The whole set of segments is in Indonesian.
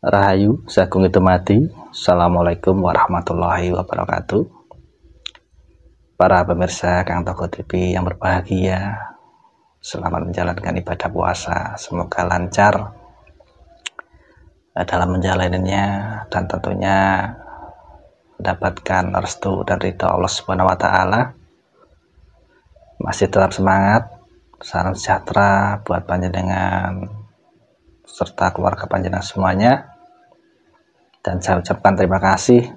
Rahayu Sagung Idumadi. Assalamualaikum warahmatullahi wabarakatuh. Para pemirsa Kang Toko TV yang berbahagia, selamat menjalankan ibadah puasa. Semoga lancar dalam menjalaninya dan tentunya mendapatkan restu dan ridha Allah Subhanahu wa taala. Masih tetap semangat. Salam sejahtera buat panjenengan serta keluarga panjenengan semuanya. Dan saya ucapkan terima kasih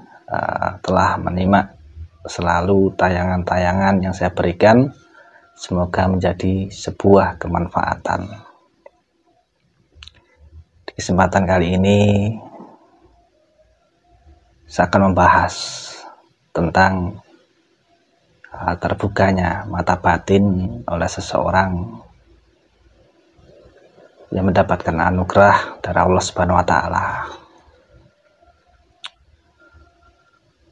telah menyimak selalu tayangan-tayangan yang saya berikan. Semoga menjadi sebuah kemanfaatan. Di kesempatan kali ini saya akan membahas tentang terbukanya mata batin oleh seseorang yang mendapatkan anugerah dari Allah Subhanahu wa taala.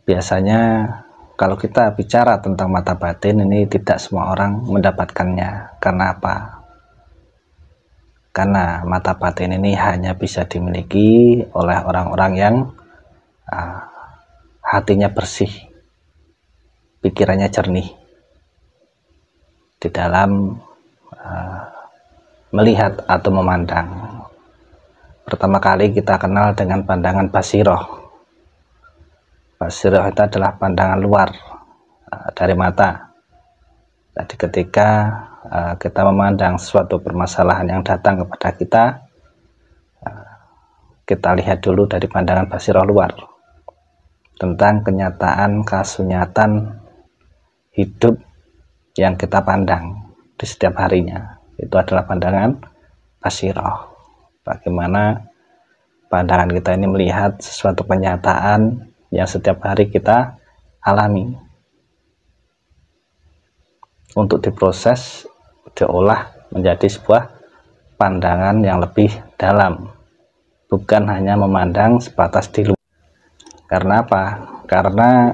Biasanya kalau kita bicara tentang mata batin ini tidak semua orang mendapatkannya. Karena apa? Karena mata batin ini hanya bisa dimiliki oleh orang-orang yang hatinya bersih, pikirannya jernih di dalam melihat atau memandang. Pertama kali kita kenal dengan pandangan basiroh. Basiroh itu adalah pandangan luar dari mata. Jadi ketika kita memandang suatu permasalahan yang datang kepada kita, kita lihat dulu dari pandangan basiroh luar tentang kenyataan kasunyatan hidup yang kita pandang di setiap harinya. Itu adalah pandangan basiroh. Bagaimana pandangan kita ini melihat sesuatu kenyataan yang setiap hari kita alami, untuk diproses, diolah menjadi sebuah pandangan yang lebih dalam, bukan hanya memandang sebatas di luar. Karena apa? Karena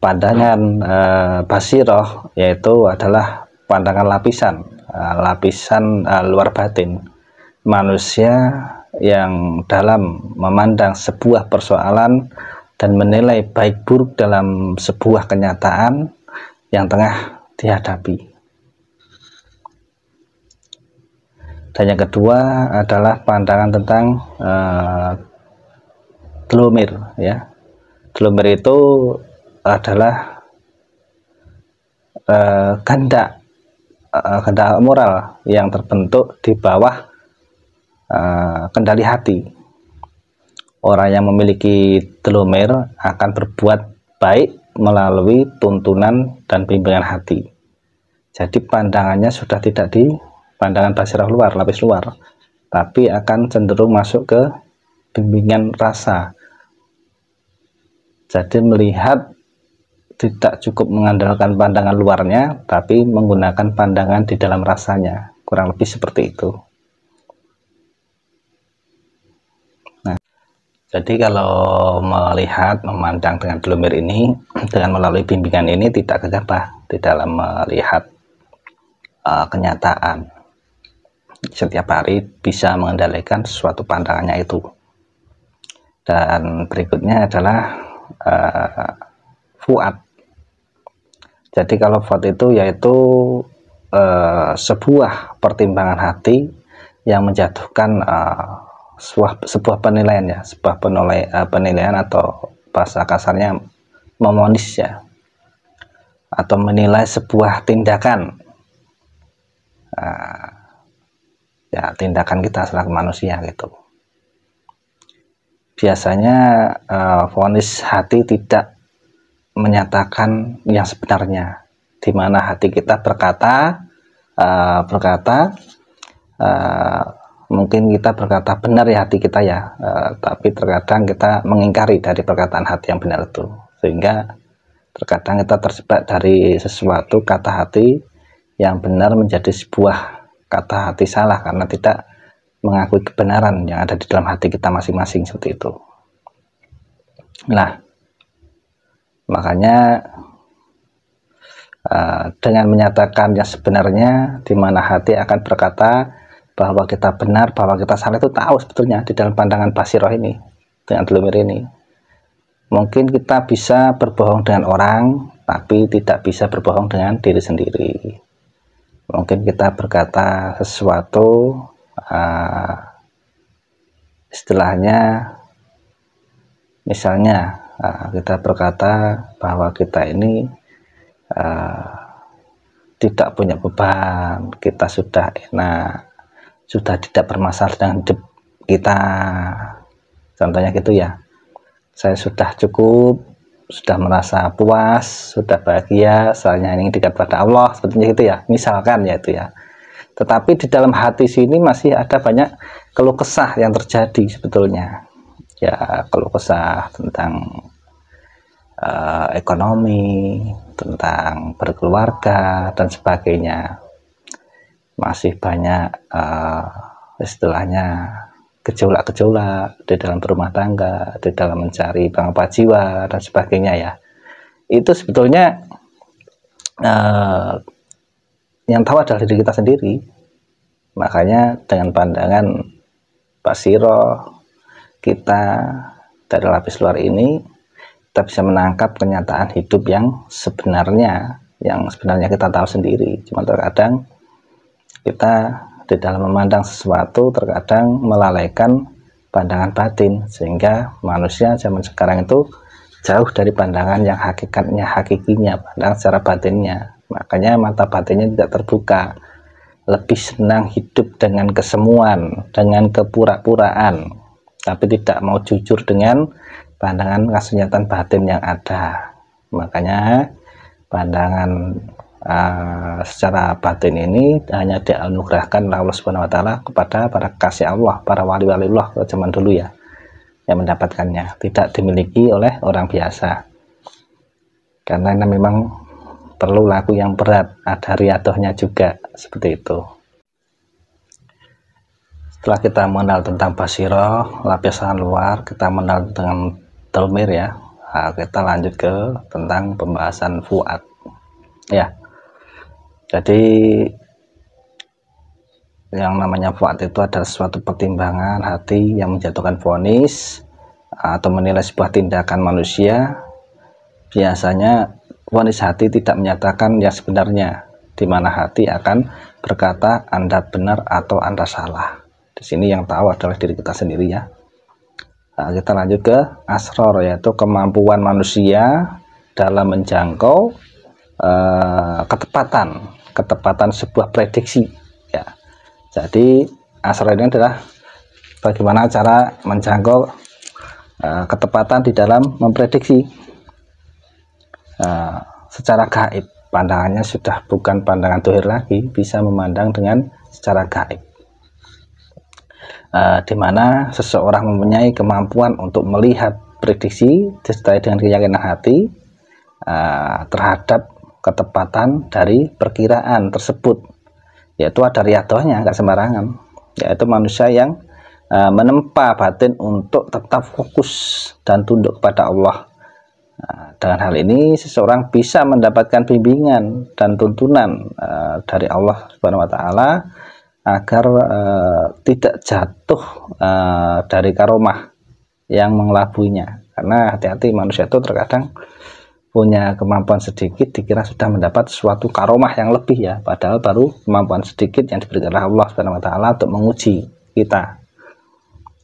pandangan basiroh yaitu adalah pandangan lapisan luar batin manusia yang dalam memandang sebuah persoalan dan menilai baik buruk dalam sebuah kenyataan yang tengah dihadapi. Dan yang kedua adalah pandangan tentang telumir, ya. Telumir itu adalah kehendak moral yang terbentuk di bawah kendali hati. Orang yang memiliki telumir akan berbuat baik melalui tuntunan dan bimbingan hati. Jadi pandangannya sudah tidak di pandangan basiroh luar, lapis luar, tapi akan cenderung masuk ke bimbingan rasa. Jadi melihat tidak cukup mengandalkan pandangan luarnya, tapi menggunakan pandangan di dalam rasanya. Kurang lebih seperti itu. Nah, jadi kalau melihat, memandang dengan telumir ini, dengan melalui bimbingan ini tidak gegabah di dalam melihat kenyataan. Setiap hari bisa mengendalikan suatu pandangannya itu. Dan berikutnya adalah fuad. Jadi kalau fuad itu yaitu sebuah pertimbangan hati yang menjatuhkan sebuah penilaian, ya, sebuah penilaian atau bahasa kasarnya memonis, ya, atau menilai sebuah tindakan, ya, tindakan kita selaku manusia gitu. Biasanya vonis hati tidak menyatakan yang sebenarnya, di mana hati kita berkata mungkin kita berkata benar, ya, hati kita, ya, tapi terkadang kita mengingkari dari perkataan hati yang benar itu, sehingga terkadang kita terjebak dari sesuatu kata hati yang benar menjadi sebuah kata hati salah karena tidak mengakui kebenaran yang ada di dalam hati kita masing-masing, seperti itu. Nah, makanya dengan menyatakan yang sebenarnya, di mana hati akan berkata bahwa kita benar, bahwa kita salah itu tahu sebetulnya di dalam pandangan basiroh ini, dengan delumir ini. Mungkin kita bisa berbohong dengan orang, tapi tidak bisa berbohong dengan diri sendiri. Mungkin kita berkata sesuatu, istilahnya, misalnya kita berkata bahwa kita ini tidak punya beban, kita sudah enak, sudah tidak bermasalah dengan hidup kita, contohnya gitu ya. Saya sudah cukup, sudah merasa puas, sudah bahagia, soalnya ini dekat pada Allah, sepertinya gitu ya, misalkan ya itu ya. Tetapi di dalam hati sini masih ada banyak keluh kesah yang terjadi sebetulnya ya, keluh kesah tentang ekonomi, tentang berkeluarga dan sebagainya. Masih banyak istilahnya gejolak-gejolak di dalam berumah tangga, di dalam mencari pangkat jiwa dan sebagainya ya. Itu sebetulnya yang tahu adalah diri kita sendiri. Makanya dengan pandangan basiroh kita dari lapis luar ini, kita bisa menangkap kenyataan hidup yang sebenarnya kita tahu sendiri. Cuma terkadang kita di dalam memandang sesuatu terkadang melalaikan pandangan batin, sehingga manusia zaman sekarang itu jauh dari pandangan yang hakikinya, pandangan secara batinnya. Makanya mata batinnya tidak terbuka, lebih senang hidup dengan kesemuan, dengan kepura-puraan, tapi tidak mau jujur dengan pandangan kesunyatan batin yang ada. Makanya pandangan secara batin ini hanya dianugerahkan oleh Allah Subhanahu wa taala kepada para kasih Allah, para wali-wali Allah zaman dulu ya, yang mendapatkannya, tidak dimiliki oleh orang biasa. Karena ini memang perlu laku yang berat, ada riadohnya juga, seperti itu. Setelah kita mengenal tentang basiroh, lapisan luar, kita mengenal dengan delumir ya. Nah, kita lanjut ke tentang pembahasan fuad ya. Jadi yang namanya fuad itu adalah suatu pertimbangan hati yang menjatuhkan vonis atau menilai sebuah tindakan manusia. Biasanya vonis hati tidak menyatakan yang sebenarnya, di mana hati akan berkata Anda benar atau Anda salah. Di sini yang tahu adalah diri kita sendiri ya. Nah, kita lanjut ke asror, yaitu kemampuan manusia dalam menjangkau ketepatan sebuah prediksi ya. Jadi asror ini adalah bagaimana cara menjangkau ketepatan di dalam memprediksi secara gaib. Pandangannya sudah bukan pandangan dohir lagi, bisa memandang dengan secara gaib, di mana seseorang mempunyai kemampuan untuk melihat prediksi disertai dengan keyakinan hati terhadap ketepatan dari perkiraan tersebut, yaitu ada riadohnya, nggak sembarangan, yaitu manusia yang menempa batin untuk tetap fokus dan tunduk kepada Allah. Dengan hal ini seseorang bisa mendapatkan bimbingan dan tuntunan dari Allah Subhanahu wa taala agar tidak jatuh dari karomah yang mengelabuinya. Karena hati-hati, manusia itu terkadang punya kemampuan sedikit dikira sudah mendapat suatu karomah yang lebih ya, padahal baru kemampuan sedikit yang diberikan oleh Allah Subhanahu wa taala untuk menguji kita.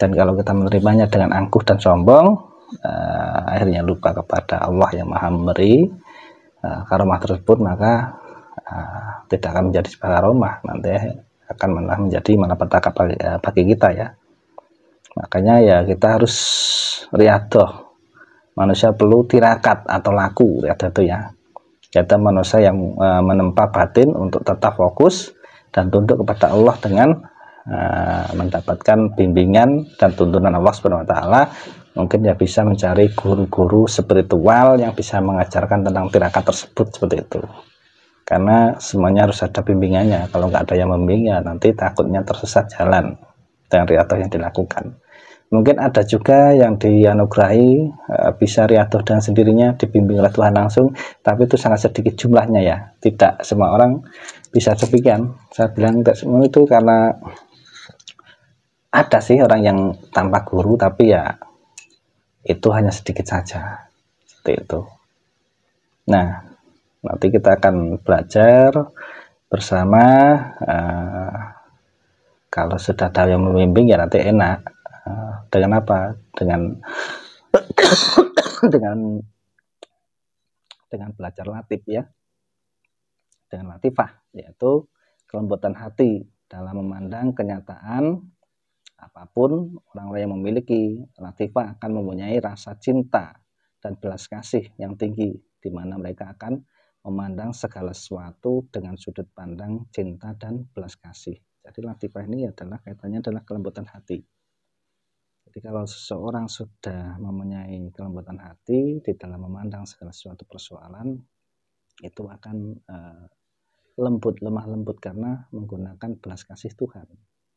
Dan kalau kita menerimanya dengan angkuh dan sombong, akhirnya lupa kepada Allah yang Maha Memberi karomah tersebut, maka tidak akan menjadi sebuah karomah, nanti akan malah menjadi malapetaka bagi kita ya. Makanya ya kita harus riadoh. Manusia perlu tirakat atau laku, riadoh itu ya. Kita manusia yang menempa batin untuk tetap fokus dan tunduk kepada Allah dengan mendapatkan bimbingan dan tuntunan Allah Subhanahu wa taala. Mungkin ya bisa mencari guru-guru spiritual yang bisa mengajarkan tentang tirakat tersebut, seperti itu. Karena semuanya harus ada bimbingannya. Kalau nggak ada yang membimbing ya nanti takutnya tersesat jalan dengan riadoh yang dilakukan. Mungkin ada juga yang dianugerahi bisa riadoh dengan sendirinya, dibimbing oleh Tuhan langsung, tapi itu sangat sedikit jumlahnya ya. Tidak semua orang bisa demikian. Saya bilang tidak semua itu karena ada sih orang yang tanpa guru, tapi ya itu hanya sedikit saja, seperti itu. Nah, nanti kita akan belajar bersama. Kalau sudah ada yang membimbing ya nanti enak. Dengan apa? Dengan belajar latif ya, dengan latifah, yaitu kelembutan hati dalam memandang kenyataan apapun. Orang-orang yang memiliki latifah akan mempunyai rasa cinta dan belas kasih yang tinggi, di mana mereka akan memandang segala sesuatu dengan sudut pandang cinta dan belas kasih. Jadi latifah ini adalah kaitannya adalah kelembutan hati. Jadi kalau seseorang sudah mempunyai kelembutan hati di dalam memandang segala sesuatu persoalan, itu akan lembut, lemah lembut, karena menggunakan belas kasih Tuhan.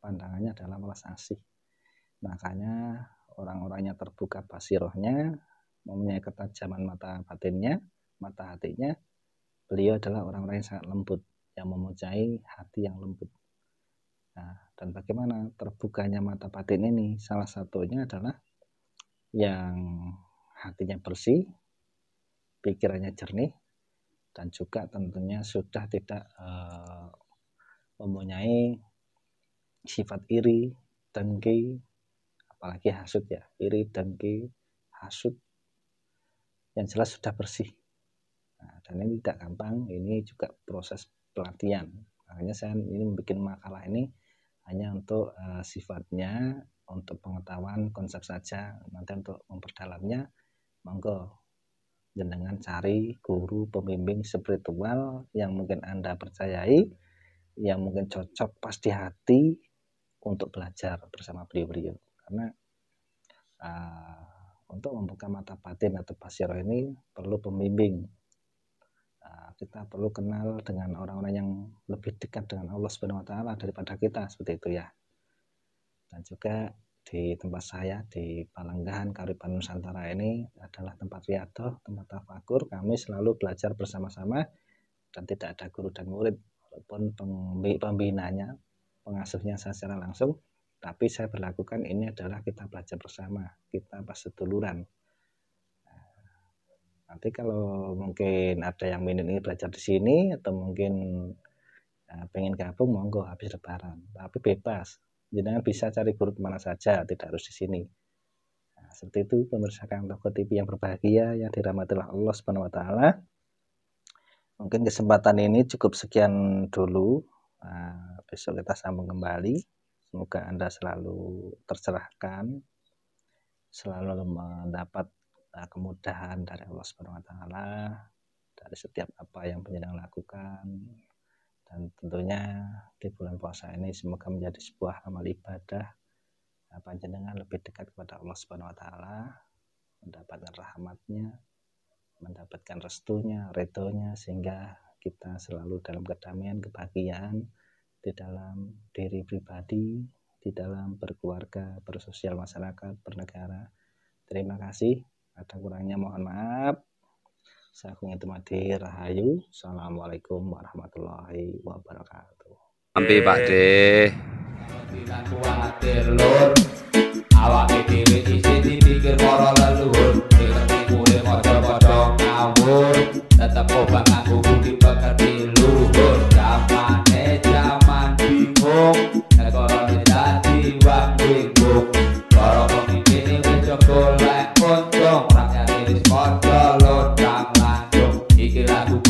Pandangannya adalah belas asih. Makanya orang-orangnya terbuka basirohnya, mempunyai ketajaman mata batinnya, mata hatinya. Beliau adalah orang-orang yang sangat lembut, yang mempunyai hati yang lembut. Nah, dan bagaimana terbukanya mata batin ini? Salah satunya adalah yang hatinya bersih, pikirannya jernih, dan juga tentunya sudah tidak mempunyai sifat iri, dengki, apalagi hasut ya. Iri, dengki, hasut, yang jelas sudah bersih. Nah, dan ini tidak gampang, ini juga proses pelatihan. Makanya saya ini membuat makalah ini hanya untuk sifatnya, untuk pengetahuan konsep saja. Nanti untuk memperdalamnya, monggo jenengan cari guru pembimbing spiritual yang mungkin Anda percayai, yang mungkin cocok pas di hati untuk belajar bersama beliau-beliau. Karena untuk membuka mata batin atau basiroh ini perlu pembimbing. Kita perlu kenal dengan orang-orang yang lebih dekat dengan Allah Subhanahu wa Ta'ala daripada kita, seperti itu ya. Dan juga di tempat saya di Palenggahan Karipan Nusantara ini adalah tempat riyadhah, tempat tafakur. Kami selalu belajar bersama-sama dan tidak ada guru dan murid, walaupun pembinanya, pengasuhnya saya secara langsung, tapi saya berlakukan ini adalah kita belajar bersama, kita seduluran. Nanti kalau mungkin ada yang ini belajar di sini, atau mungkin pengen gabung, monggo habis lebaran. Tapi bebas, jangan bisa cari guru kemana saja, tidak harus di sini. Nah, seperti itu pemirsa Toko TV yang berbahagia, yang dirahmati Allah Subhanahu wa Ta'ala. Mungkin kesempatan ini cukup sekian dulu. Besok kita sambung kembali. Semoga Anda selalu tercerahkan, selalu mendapat kemudahan dari Allah Subhanahu wa Ta'ala dari setiap apa yang penjenengan lakukan. Dan tentunya di bulan puasa ini semoga menjadi sebuah amal ibadah panjenengan lebih dekat kepada Allah Subhanahu wa Ta'ala, mendapatkan rahmatnya, mendapatkan restunya, ridhonya, sehingga kita selalu dalam kedamaian, kebahagiaan di dalam diri pribadi, di dalam berkeluarga, bersosial masyarakat, bernegara. Terima kasih. Ada kurangnya mohon maaf. Saya Agung Intimadi Rahayu. Assalamualaikum warahmatullahi wabarakatuh. Ambil Pak D. Awak dhewe isih dipikir para leluhur, ngerti kuwe padha-padha ngawur, tetep obah nganggo budi pekerti luhur. Jaman bingung, negarane dadi wong bingung. Para pemimpin wis golek untung, rakyat wis padha lodang lantung. Iki lagu